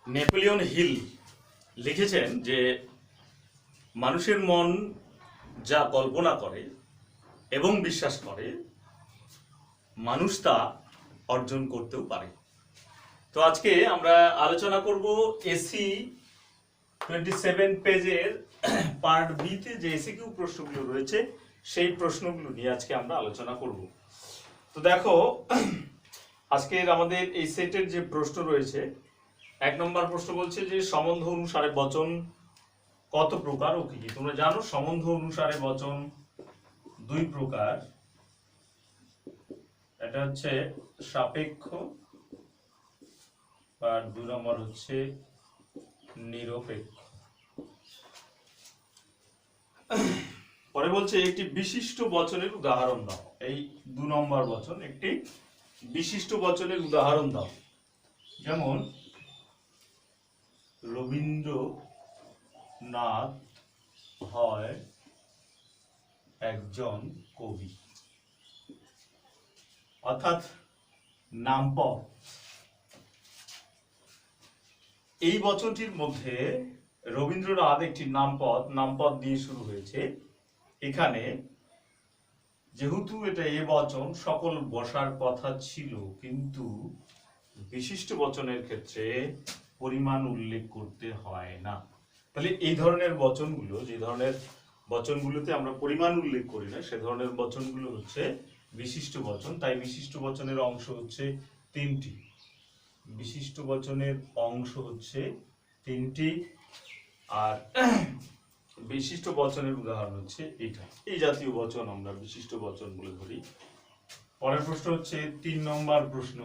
Napoleon hill লিখেছেন যে মানুষের মন যা কল্পনা করে এবং বিশ্বাস করে মানুষ তা অর্জন করতেও পারে। তো আজকে আমরা আলোচনা করব এসি 27 পেজের পার্ট বিতে যে এসিকিউ প্রশ্নগুলো রয়েছে সেই প্রশ্নগুলো নিয়ে আজকে আমরা আলোচনা করব। তো দেখো, আজকের আমাদের এই সেটের যে প্রশ্ন রয়েছে, 1 নম্বর প্রশ্ন বলছে যে সম্বন্ধ অনুসারে বচন কত প্রকার ও কি কি। তোমরা জানো সম্বন্ধ অনুসারে বচন 2 প্রকার। এটা হচ্ছে সাপেক্ষ আর 2 নম্বর হচ্ছে নিরপেক্ষ। পরে বলছে একটি বিশিষ্ট বচনের উদাহরণ দাও। এই 2 নম্বর বচন, একটি বিশিষ্ট বচনের উদাহরণ দাও। যেমন রবীন্দ্রনাথ হয় একজন কবি, অর্থাৎ নামপদ। এই বচনটির মধ্যে রবীন্দ্রনাথ একটি নামপদ দিয়ে শুরু হয়েছে। এখানে যেহেতু এটা এ বচন, সকল বসার কথা ছিল, কিন্তু বিশিষ্ট বচনের ক্ষেত্রে পরিমাণ উল্লেখ করতে হয় না। তাহলে এই ধরনের বচনগুলো, যে ধরনের বচনগুলোতে আমরা পরিমাণ উল্লেখ করি না, সে ধরনের বচনগুলো হচ্ছে বিশিষ্ট বচন। তাই বিশিষ্ট বচনের অংশ হচ্ছে 3টি। বিশিষ্ট বচনের অংশ হচ্ছে 3টি। আর বিশিষ্ট বচনের উদাহরণ হচ্ছে এটা। এই জাতীয় বচন আমরা বিশিষ্ট বচন বলে ধরি। পরের প্রশ্ন হচ্ছে 3 নম্বর প্রশ্ন।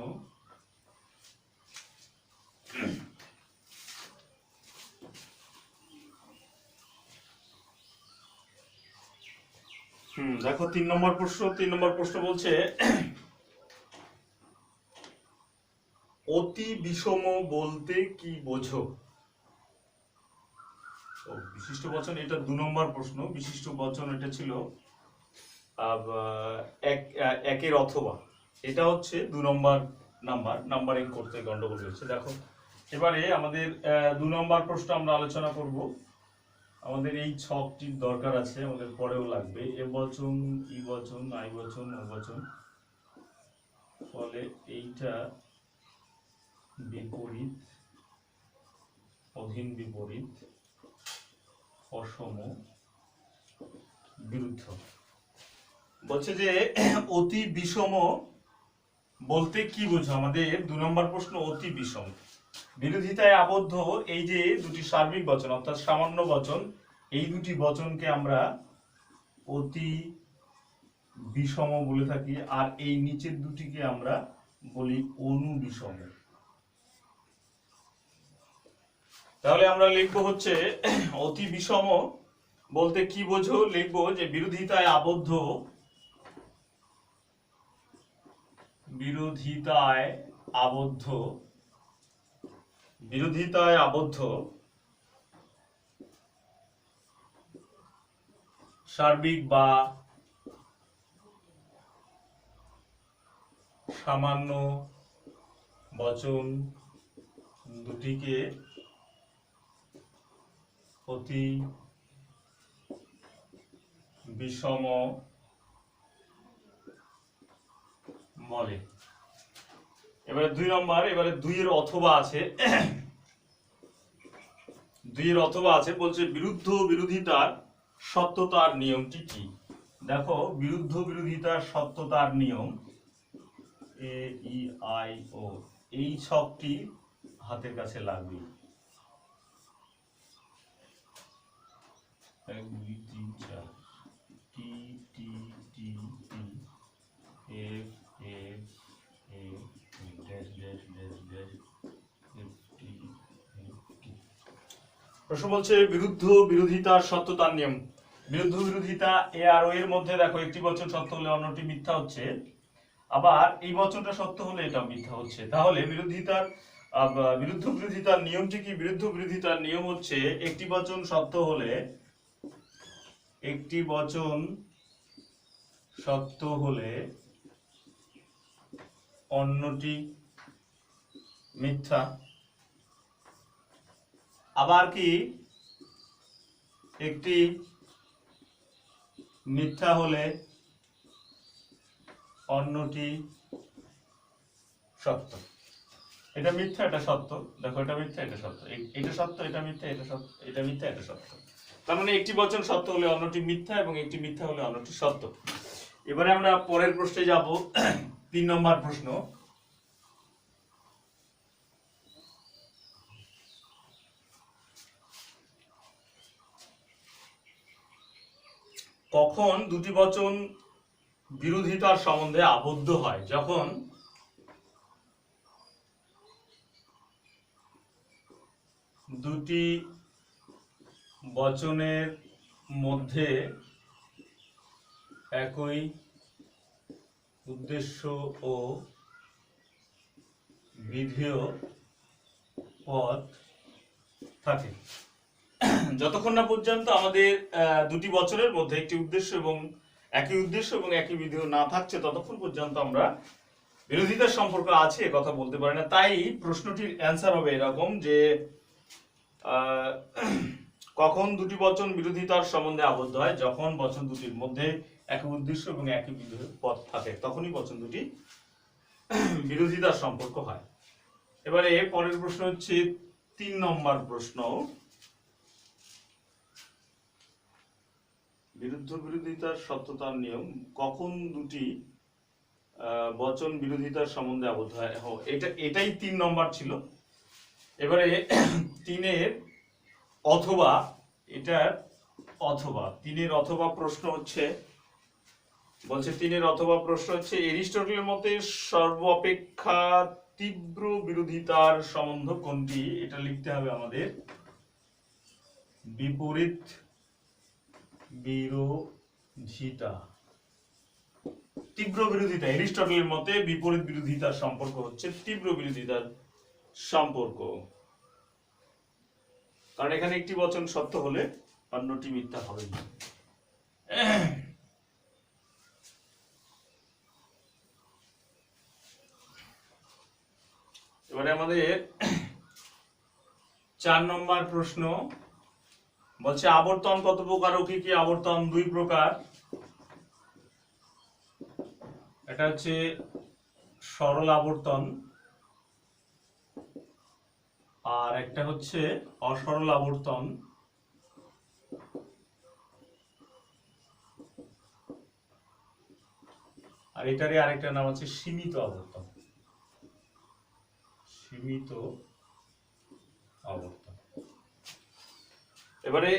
দেখো 3 নম্বর প্রশ্ন বলছে অতি বিষম বলতে কি বোঝো। বিশিষ্ট বচন, এটা 2 নম্বর প্রশ্ন। বিশিষ্ট বচন এটা ছিল একের অথবা, এটা হচ্ছে 2 নম্বর নাম্বারিং করতে গন্ডগোল হয়েছে। দেখো এবারে আমাদের 2 নম্বর প্রশ্ন আমরা আলোচনা করব। আমাদের এই ছকটির দরকার আছে, আমাদের পরেও লাগবে। এ বচন, ই বচন, আই বচন, ও বচন। ফলে এইটা বিপরীত, অধীন বিপরীত, অসম, বিরুদ্ধ। বলছে যে অতি বিষম বলতে কি বোঝো। আমাদের 2 নম্বর প্রশ্ন অতি বিষম। বিরোধিতায় আবদ্ধ এই যে দুটি সার্বিক বচন অর্থাৎ সামান্য বচন, এই দুটি বচনকে আমরা অতি বিষম বলে থাকি। আর এই নিচের দুটিকে আমরা বলি অনুবিষম। তাহলে আমরা লিখবো হচ্ছে অতি বিষম বলতে কি বোঝো, লিখবো যে বিরোধিতায় আবদ্ধ, বিরোধিতায় আবদ্ধ সার্বিক বা সামান্য বচন দুটিকে অতি বিষম বলে। এবারে 2 নম্বর, এবারে 2 এর অথবা আছে। 2 এর অথবা আছে, বলছে বিরোধিতার সত্যতার নিয়মটি কি। দেখো বিরোধিতার সত্যতার নিয়ম, এ ই আই ও, এই ছকটি হাতের কাছে লাগবে। 1 2 3 4 T T T T F F F dash dash dash dash F T F T. প্রশ্ন বলছে বিরোধিতার সত্যতার নিয়ম। বিরোধিতা এ আর ও এর মধ্যে দেখো একটি বচন সত্য হলে অন্যটি মিথ্যা হচ্ছে, আবার এই বচনটা সত্য হলে এটা মিথ্যা হচ্ছে। তাহলে বিরোধিতার নিয়মটি কি। বিরোধিতার নিয়ম হচ্ছে একটি বচন সত্য হলে, অন্যটি মিথ্যা। আবার কি একটি মিথ্যা হলে অন্যটি সত্য। এটা মিথ্যা, এটা সত্য। দেখো, এটা মিথ্যা, এটা সত্য। এটা সত্য, এটা মিথ্যা, এটা সত্য। এটা মিথ্যা, এটা সত্য। তার মানে একটি বচন সত্য হলে অন্যটি মিথ্যা এবং একটি মিথ্যা হলে অন্যটি সত্য। এবারে আমরা পরের প্রশ্নে যাব। 3 নম্বর প্রশ্ন। কখন দুটি বচন বিরোধিতার সম্বন্ধে আবদ্ধ হয়? যখন দুটি বচনের মধ্যে একই উদ্দেশ্য ও বিধেয় পদ থাকে। যতক্ষণ না পর্যন্ত আমাদের দুটি বচনের মধ্যে একটি উদ্দেশ্য এবং একই বিধেয় না থাকছে, ততক্ষণ পর্যন্ত আমরা বিরোধিতার সম্পর্ক আছে কথা বলতে পারি না। তাই প্রশ্নটির অ্যান্সার হবে এরকম যে কখন দুটি বচন বিরোধিতার সম্বন্ধে আবদ্ধ হয়? যখন বচন দুটির মধ্যে একই উদ্দেশ্য এবং একই বিধেয় পদ থাকে, তখনই বচন দুটি বিরোধিতার সম্পর্ক হয়। এবারে পরের প্রশ্ন হচ্ছে 3 নম্বর প্রশ্ন। বিরোধিতার সত্যতার নিয়ম। কখন দুটি বচন বিরোধিতার সম্বন্ধে আবদ্ধ হয়? এটাই 3 নম্বর ছিল। এবারে 3-এর অথবা, এটার অথবা 3-এর অথবা প্রশ্ন হচ্ছে, বলছে 3-এর অথবা প্রশ্ন হচ্ছে এরিস্টটলের মতে সর্বাপেক্ষা তীব্র বিরোধিতার সম্বন্ধ কোনটি? এটা লিখতে হবে আমাদের বিপরীত বিরোধিতা। তীব্র বিরোধিতা, এরিস্টটলের মতে বিপরীত বিরোধিতার সম্পর্ক হচ্ছে তীব্র বিরোধিতার সম্পর্ক। কারণ এখানে একটি বচন সত্য হলে অন্যটি মিথ্যা হবে না। এবারে আমাদের 4 নম্বর প্রশ্ন। বলছে আবর্তন কত প্রকার ও কি কি? আবর্তন 2 প্রকার। এটা হচ্ছে সরল আবর্তন আর একটা হচ্ছে অসরল আবর্তন। আর এটারই আরেকটা নাম আছে সীমিত আবর্তন। সীমিত আবর্তন। এবারে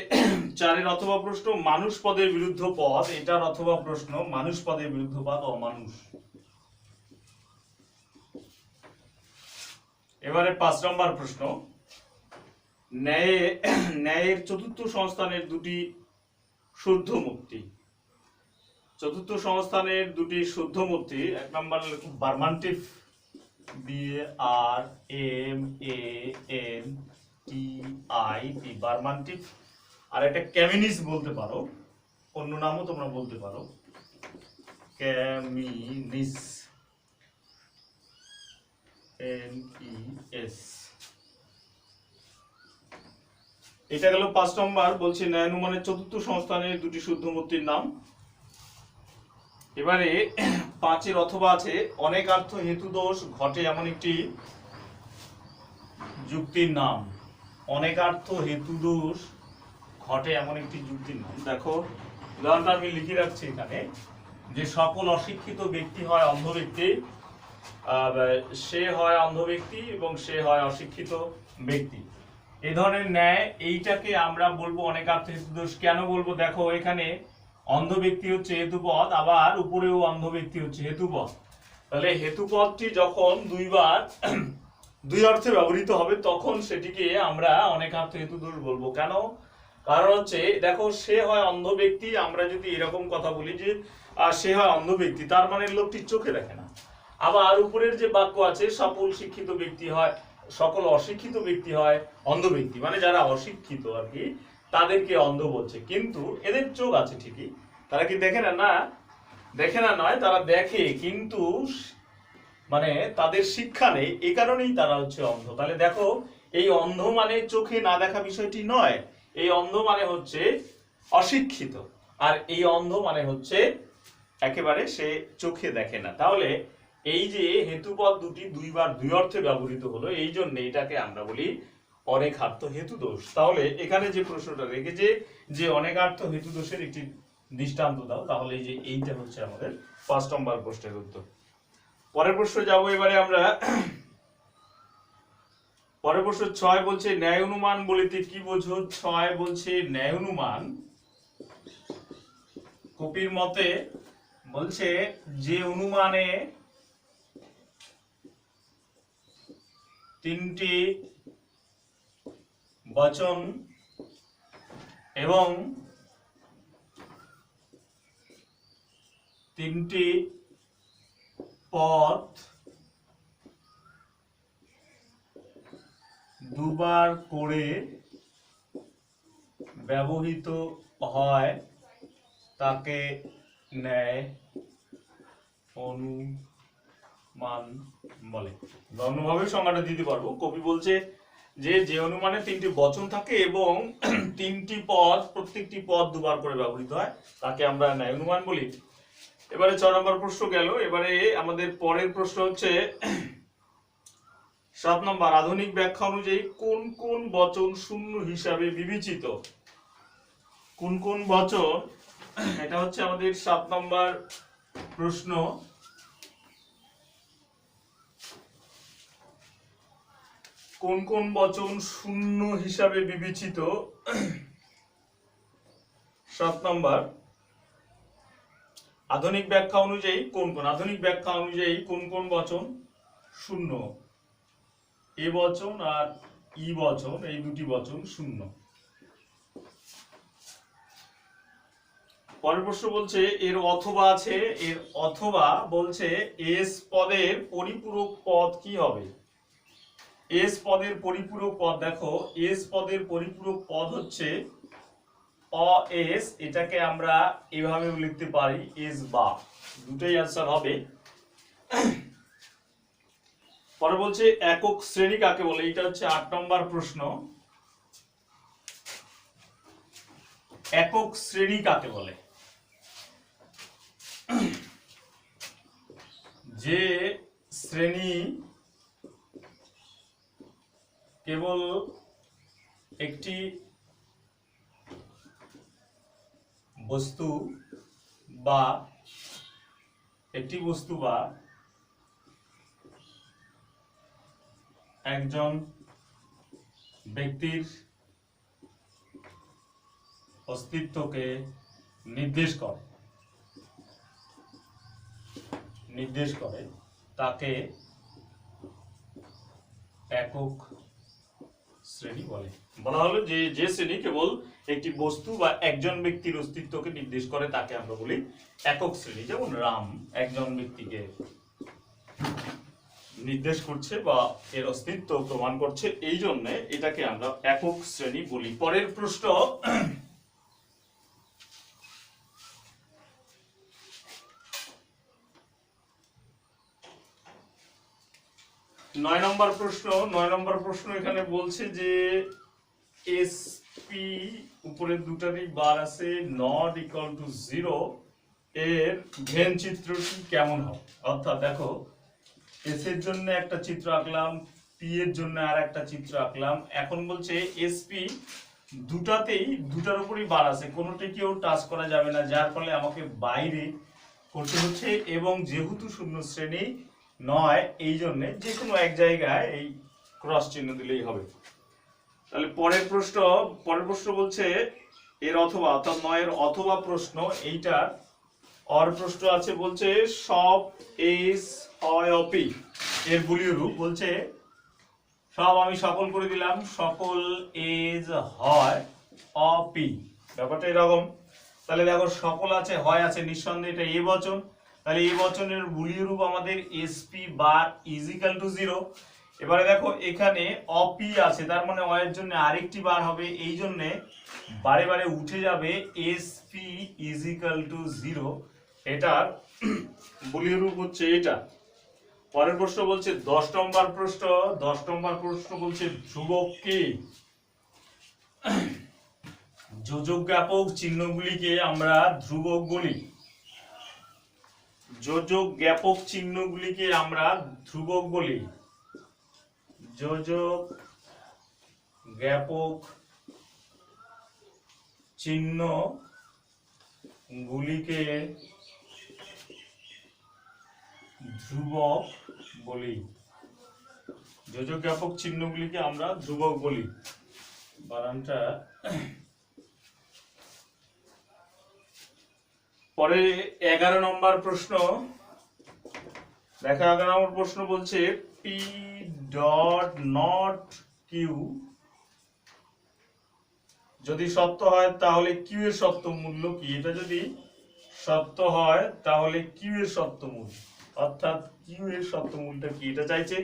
4-এর অথবা প্রশ্ন মানুষ পদের বিরুদ্ধ পদ। এটার অথবা প্রশ্ন মানুষ পদের বিরুদ্ধ পদ অমানুষ। এবারে 5 নম্বর প্রশ্ন ন্যায়ের চতুর্থ সংস্থানের দুটি শুদ্ধ মূর্তি। চতুর্থ সংস্থানের দুটি শুদ্ধ মূর্তি। 1 নম্বর বারমান্টিভ, BARMANTIV, বারমান্টিভ। আর একটা ক্যামিনিস বলতে পারো, অন্য নামও তোমরা বলতে পারো, ক্যামিনিস, NES। এটা গেল 5 নম্বর। বলছে ন্যায়ানুমানের চতুর্থ সংস্থানের দুটি শুদ্ধ মূর্তির নাম। এবারে 5-এর অথবা আছে অনেকার্থ হেতু দোষ ঘটে এমন একটি যুক্তির নাম। অনেকার্থ হেতু দোষ ঘটে এমন একটি যুক্তির নাম। দেখো উদাহরণটা আমি লিখে রাখছি এখানে, যে সকল অশিক্ষিত ব্যক্তি হয় অন্ধ ব্যক্তি, সে হয় অন্ধ ব্যক্তি এবং সে হয় অশিক্ষিত ব্যক্তি। এই ধরনের ন্যায়, এইটাকে আমরা বলবো অনেকার্থ হেতু দোষ। কেন বলবো? দেখো এখানে অন্ধ ব্যক্তি হচ্ছে হেতুপদ, আবার উপরেও অন্ধ ব্যক্তি হচ্ছে হেতুপদ। তাহলে হেতুপদটি যখন দুইবার দুই অর্থে ব্যবহৃত হবে তখন সেটিকে আমরা অনেকার্থ হেতু দোষ বলবো। কেন? কারণ হচ্ছে দেখো সে হয় অন্ধ ব্যক্তি, আমরা যদি এরকম কথা বলি যে সে হয় অন্ধ ব্যক্তি, তার মানে লোকটি চোখে দেখে না। আবার উপরের যে বাক্য আছে সকল শিক্ষিত ব্যক্তি হয়, সকল অশিক্ষিত ব্যক্তি হয় অন্ধ ব্যক্তি, মানে যারা অশিক্ষিত আর কি তাদেরকে অন্ধ বলছে। কিন্তু এদের চোখ আছে ঠিকই, তারা কি দেখে না? না, দেখে না নয়, তারা দেখে কিন্তু মানে তাদের শিক্ষা নেই, এই কারণেই তারা হচ্ছে অন্ধ। তাহলে দেখো এই অন্ধ মানে চোখে না দেখা বিষয়টি নয়, এই অন্ধ মানে হচ্ছে অশিক্ষিত, আর এই অন্ধ মানে হচ্ছে একেবারে সে চোখে দেখে না। তাহলে এই যে হেতুপদ দুটি দুইবার দুই অর্থে ব্যবহৃত হলো, এই জন্য এটাকে আমরা বলি অনেকার্থ হেতু দোষ। তাহলে এখানে যে প্রশ্নটা রেখেছে যে অনেকার্থ হেতু দোষের একটি দৃষ্টান্ত দাও, তাহলে এই যে এইটা হচ্ছে আমাদের 5 নম্বর প্রশ্নের উত্তর। পরের প্রশ্ন যাব এবারে আমরা। পরের প্রশ্ন 6 বলছে ন্যায় অনুমান বলিতে কি বোঝো? 6 বলছে ন্যায় অনুমান কপির মতে বলছে যে অনুমানে তিনটি বচন এবং তিনটি পদ দুবার করে ব্যবহৃত হয় তাকে ন্যায় অনুমান বলে। অন্যভাবে সংজ্ঞাটা দিতে পারবো। কবি বলছে যে যে অনুমানে তিনটি বচন থাকে এবং তিনটি পদ, প্রত্যেকটি পদ দুবার করে ব্যবহৃত হয় তাকে আমরা ন্যায় অনুমান বলি। এবারে 6 নম্বর প্রশ্ন গেল। এবারে আমাদের পরের প্রশ্ন হচ্ছে 7 নম্বর আধুনিক ব্যাখ্যা অনুযায়ী কোন কোন বচন শূন্য হিসাবে বিবেচিত? কোন কোন বচন, এটা হচ্ছে আমাদের 7 নম্বর প্রশ্ন। কোন কোন বচন শূন্য হিসাবে বিবেচিত? 7 নম্বর আধুনিক ব্যাখ্যা অনুযায়ী কোন কোন, আধুনিক ব্যাখ্যা অনুযায়ী কোন কোন বচন শূন্য? এ বচন আর ই বচন, এই দুটি বচন শূন্য। পরের প্রশ্ন বলছে এর অথবা আছে, এর অথবা বলছে এস পদের পরিপূরক পদ কি হবে? এস পদের পরিপূরক পদ, দেখো এস পদের পরিপূরক পদ হচ্ছে অ এস, এটাকে আমরা এভাবে লিখতে পারি এস বা, দুটোই आंसर হবে। পরে বলছে একক শ্রেণী কাকে বলে? এটা হচ্ছে 8 নম্বর প্রশ্ন। একক শ্রেণী কাকে বলে? যে শ্রেণী কেবল একটি বস্তু বা একজন ব্যক্তির অস্তিত্বকে নির্দেশ করে তাকে একক শ্রেণী বলে। বলা হলো যে যে শ্রেণী কেবল একটি বস্তু বা একজন ব্যক্তির অস্তিত্বকে নির্দেশ করে তাকে আমরা বলি একক শ্রেণী। যেমন রাম একজন ব্যক্তিকে নির্দেশ করছে বা এর অস্তিত্ব প্রমাণ করছে, এই জন্য এটাকে আমরা একক শ্রেণী বলি। পরের প্রশ্ন 9 নম্বর প্রশ্ন। 9 নম্বর প্রশ্ন এখানে বলছে যে এসপি উপরে দুটারই বার আছে নট ইকুয়াল টু 0 এর ভেন চিত্রটি কেমন হবে? অর্থাৎ দেখো এস এর জন্য একটা চিত্র আঁকলাম, পি এর জন্য আর একটা চিত্র আঁকলাম। এখন বলছে এসপি দুটাতেই দুটার উপরই বার আছে, কোনোটাকেও টাচ করা যাবে না, যার ফলে আমাকে বাইরে করতে হচ্ছে এবং যেহেতু শূন্য শ্রেণী নয় এই জন্য যে কোনো এক জায়গায় এই ক্রস চিহ্ন দিলেই হবে। তাহলে পরের প্রশ্ন বলছে এর অথবা, অর্থাৎ 9 এর অথবা প্রশ্ন, এইটার অর প্রশ্ন আছে বলছে সব এস হয় অপি, এর বুলিয় রূপ বলছে সব আমি সকল করে দিলাম, সকল এজ হয় অপি, ব্যাপারটা এরকম। তাহলে দেখো সকল আছে, হয় আছে, নিঃসন্দেহে এটা এ বচন, তাহলে এই বচনের বুলিয় রূপ আমাদের SP bar is equal to 0। এবারে দেখো এখানে অপি আছে, তার মানে অ এর জন্য আরেকটি বার হবে, এই জন্য বারে বারে উঠে যাবে এসপি ইজ ইকুয়াল টু 0। এটার বুলিয় রূপ হচ্ছে এটা। পরের প্রশ্ন বলছে 10 নম্বর প্রশ্ন। 10 নম্বর প্রশ্ন বলছে ধ্রুবক কি? যোজক জ্ঞাপক চিহ্নগুলিকে আমরা ধ্রুবক বলি। যোজক জ্ঞাপক চিহ্নগুলিকে আমরা ধ্রুবক বলি। যোজক জ্ঞাপক চিহ্ন গুলিকে ধ্রুবক বলি। যোজক জ্ঞাপক চিহ্নগুলিকে আমরা ধ্রুবক বলি। বানানটা পরে 11 নম্বর প্রশ্ন দেখো। 11 নম্বর প্রশ্ন বলছে পি ডট নট কিউ যদি সত্য হয় তাহলে কিউ এর সত্য মূল্য কি? এটা যদি সত্য হয় তাহলে কিউ এর সত্য মূল্য, অর্থাৎ কিউ এর সত্য মূল্যটা কি এটা চাইছে।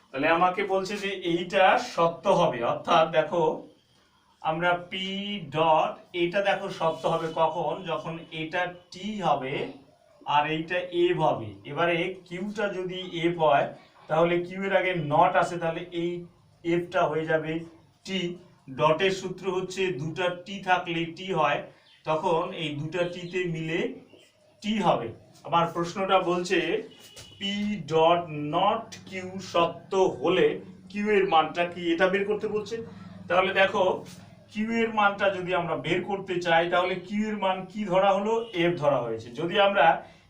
তাহলে আমাকে বলছে যে এইটা সত্য হবে, অর্থাৎ দেখো আমরা পি ডট এটা দেখো সত্য হবে কখন? যখন এটা টি হবে আর এইটা এফ হবে। এবারে কিউটা যদি এফ হয় তাহলে কিউ এর আগে নট আছে, তাহলে এই এফটা হয়ে যাবে টি। ডটের সূত্র হচ্ছে দুটা টি থাকলে টি হয়, তখন এই দুটা টিতে মিলে টি হবে। আমার প্রশ্নটা বলছে পি ডট নট কিউ সত্য হলে কিউ এর মানটা কি, এটা বের করতে বলছে। তাহলে দেখো কিউ এর মানটা যদি আমরা বের করতে চাই তাহলে কিউ এর মান কি ধরা হলো? এফ ধরা হয়েছে। যদি আমরা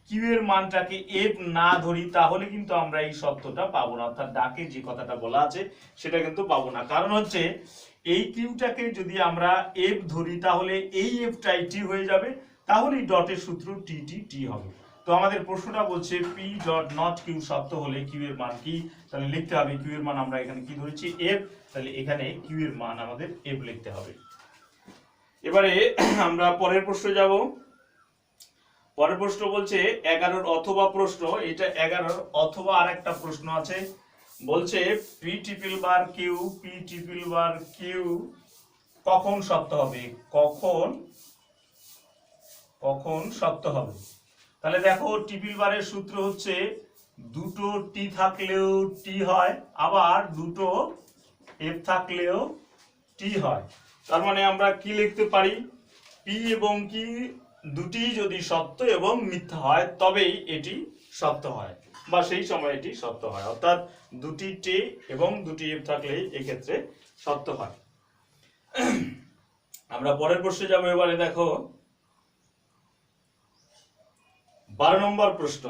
কিউ এর মানটাকে এফ না ধরি তাহলে কিন্তু আমরা এই সত্যটা পাবো না, অর্থাৎ ডাকে যে কথাটা বলা আছে সেটা কিন্তু পাবো না। কারণ হচ্ছে এই কিউটাকে যদি আমরা এফ ধরি তাহলে এই এফটাই টি হয়ে যাবে, তাহলেই ডটের সূত্র টি টি টি হবে। তো আমাদের প্রশ্নটা বলছে পি ডট নট কিউ সত্য হলে কিউ এর মান কি? তাহলে লিখতে হবে কিউ এর মান আমরা এখানে কি ধরেছি? এফ। তাহলে এখানে কিউ এর মান আমাদের এফ লিখতে হবে। এবারে আমরা পরের প্রশ্ন যাব। পরের প্রশ্ন বলছে 11 অথবা প্রশ্ন। এটা 11 অথবা আরেকটা প্রশ্ন আছে। বলছে P triple bar Q, P triple bar Q কখন সত্য হবে? কখন সত্য হবে? তাহলে দেখো ট্রিপল বারের সূত্র হচ্ছে দুটো টি থাকলেও টি হয়, আবার দুটো এফ থাকলেও টি হয়। তার মানে আমরা কি লিখতে পারি? পি এবং কি দুটি যদি সত্য এবং মিথ্যা হয় তবেই এটি সত্য হয়, বা সেই সময় এটি সত্য হয়, অর্থাৎ দুটি টি এবং দুটি এফ থাকলেই এক্ষেত্রে সত্য হয়। আমরা পরের প্রশ্নে যাবো। এবারে দেখো 12 নম্বর প্রশ্ন।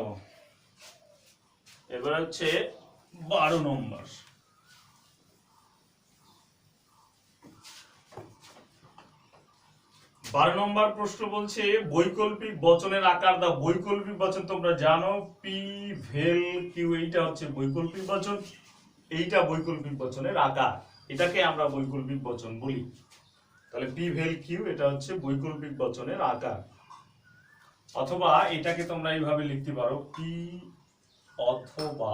এবার হচ্ছে 12 নম্বর। 12 নম্বর প্রশ্ন বলছে বৈকল্পিক বচনের আকার দাও। বৈকল্পিক বচন তোমরা জানো পি ভেল কিউ, এইটা হচ্ছে বৈকল্পিক বচন, এইটা বৈকল্পিক বচনের আকার, এটাকে আমরা বৈকল্পিক বচন বলি। তাহলে পি ভেল কিউ এটা হচ্ছে বৈকল্পিক বচনের আকার। অথবা এটাকে তোমরা এইভাবে লিখতে পারো পি অথবা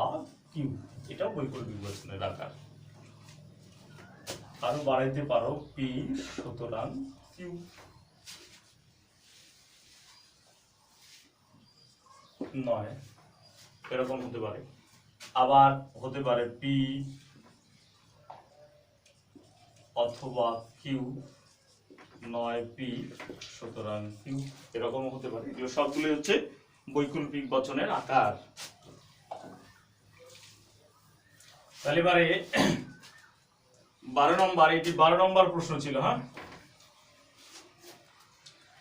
কিউ, এটা বৈকল্পিক বচনের আকার। আরো বাড়াইতে পারো পি সুতরাং কিউ, নয়, এরকম হতে পারে। আবার হতে পারে পি অথবা কিউ নয় পি সুতরাং কিউ, এরকম হতে পারে। এগুলো সবগুলো হচ্ছে বৈকল্পিক বচনের আকার। তাহলে এবারে 12 নম্বর, এটি 12 নম্বর প্রশ্ন ছিল। হ্যাঁ,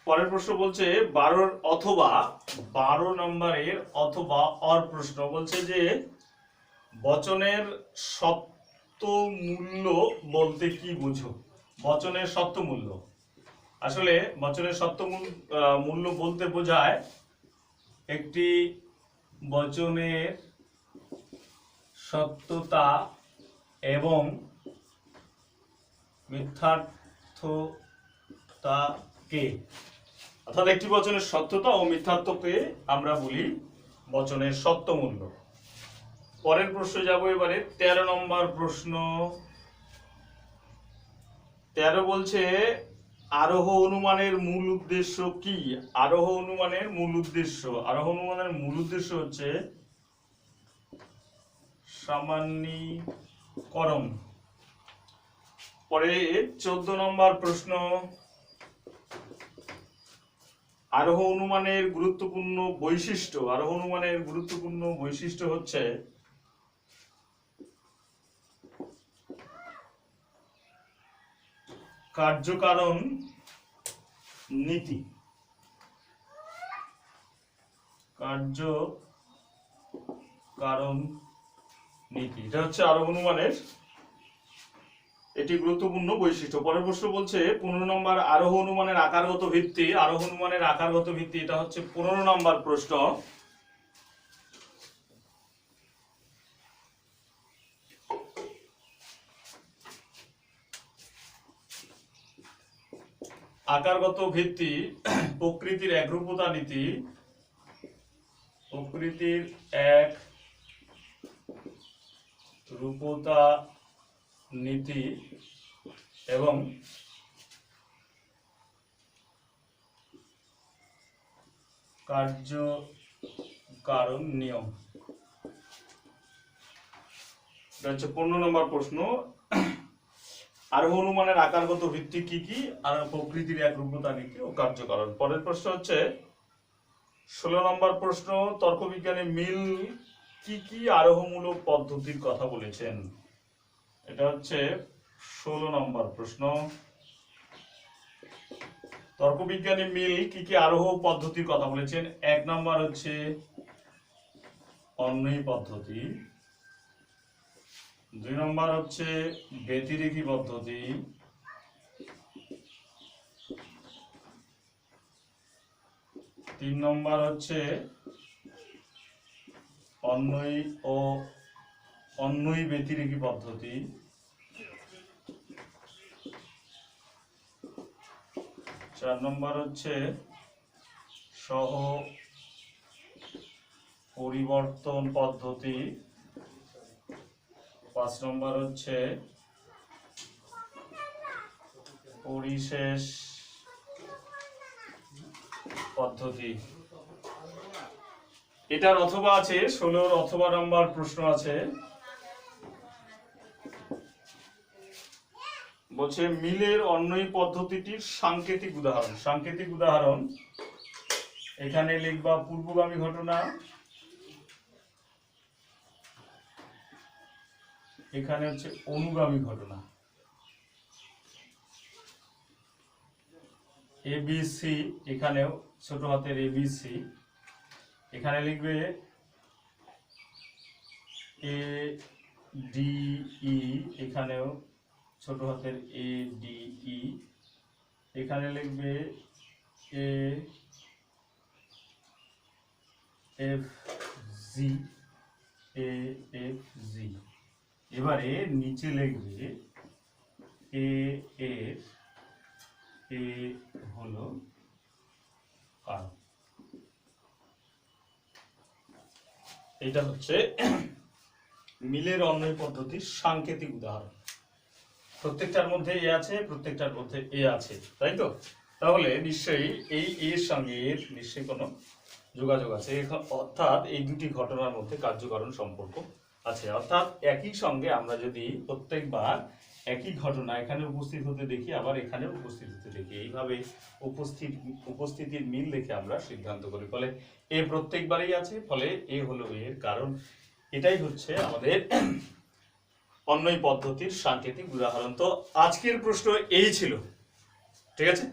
পরের প্রশ্ন বলছে 12 নম্বরের অথবা অর প্রশ্ন বলছে যে বচনের সত্য মূল্য বলতে কি বুঝো? বচনের সত্য মূল্য, আসলে বচনের সত্য মূল্য বলতে বোঝায় একটি বচনের সত্যতা এবং মিথ্যার্থতাকে, অর্থাৎ একটি বচনের সত্যতা ও মিথ্যাত্বকে আমরা বলি বচনের সত্য মূল্য। পরের প্রশ্ন যাব এবারে 13 নম্বর প্রশ্ন। 13 বলছে আরোহ অনুমানের মূল উদ্দেশ্য কি? আরোহ অনুমানের মূল উদ্দেশ্য, আরোহ অনুমানের মূল উদ্দেশ্য হচ্ছে সামান্যীকরণ। পরে 14 নম্বর প্রশ্ন, আরোহ অনুমানের গুরুত্বপূর্ণ বৈশিষ্ট্য। আরোহ অনুমানের গুরুত্বপূর্ণ বৈশিষ্ট্য হচ্ছে কার্যকারণ নীতি। কার্যকারণ নীতি, এটা হচ্ছে আরোহ অনুমানের এটি গুরুত্বপূর্ণ বৈশিষ্ট্য। পরের প্রশ্ন বলছে 15 নম্বর, আরোহ অনুমানের আকারগত ভিত্তি। আরোহ অনুমানের আকারগত ভিত্তি, এটা হচ্ছে 15 নম্বর প্রশ্ন। আকারগত ভিত্তি প্রকৃতির একরূপতা নীতি। প্রকৃতির এক রূপতা নীতি এবং কার্যকারণ নিয়ম, এটা হচ্ছে 15 নম্বর প্রশ্ন। আরোহ অনুমানের আকারগত ভিত্তি কি কি? আর প্রকৃতির একরূপতা নীতি ও কার্যকারণ। পরের প্রশ্ন হচ্ছে 16 নম্বর প্রশ্ন, তর্কবিজ্ঞানে মিল কি কি আরোহমূলক পদ্ধতির কথা বলেছেন? এটা হচ্ছে 16 নম্বর প্রশ্ন। তর্কবিজ্ঞানে মিল কি কি আরোহ পদ্ধতির কথা বলেছেন? 1 নম্বর হচ্ছে অন্বয়ী পদ্ধতি, 2 নম্বর হচ্ছে ব্যতিরেখী পদ্ধতি, 3 নম্বর হচ্ছে অন্বয়ী ব্যতিরেখী পদ্ধতি, 4 নম্বর হচ্ছে সহ পরিবর্তন পদ্ধতি, 5 নম্বর হচ্ছে পরিশেষ পদ্ধতি। এটার অথবা আছে 16 অথবা নম্বর প্রশ্ন আছে, বলছে মিলের অন্বয়ী পদ্ধতিটির সাংকেতিক উদাহরণ। সাংকেতিক উদাহরণ এখানে লিখবা পূর্বগামী ঘটনা, এখানে হচ্ছে অনুগামী ঘটনা। এবিসি, এখানেও ছোট হাতের এবিসি, এখানে লিখবে এ ডিই, এখানেও ছোট হাতের এ ডিই, এখানে লিখবে A F G, A F G. এবারে নিচে লিখবে এ এর এ হলো কারণ। এটা হচ্ছে মিলের অন্বয়ী পদ্ধতির সাংকেতিক উদাহরণ। প্রত্যেকটার মধ্যে এ আছে, প্রত্যেকটার মধ্যে এ আছে, তাই তো? তাহলে নিশ্চয়ই এই এর সঙ্গে এর নিশ্চয়ই কোনো যোগাযোগ আছে, অর্থাৎ এই দুটি ঘটনার মধ্যে কার্যকারণ সম্পর্ক আছে। অর্থাৎ একই সঙ্গে আমরা যদি প্রত্যেকবার একই ঘটনা এখানে উপস্থিত হতে দেখি, আবার এখানে উপস্থিত হতে দেখি, এইভাবে উপস্থিতির মিল দেখে আমরা সিদ্ধান্ত করি। ফলে এ প্রত্যেকবারই আছে, ফলে এ হলো এর কারণ। এটাই হচ্ছে আমাদের অন্বয়ী পদ্ধতির সাংকেতিক উদাহরণ। তো আজকের প্রশ্ন এই ছিল, ঠিক আছে।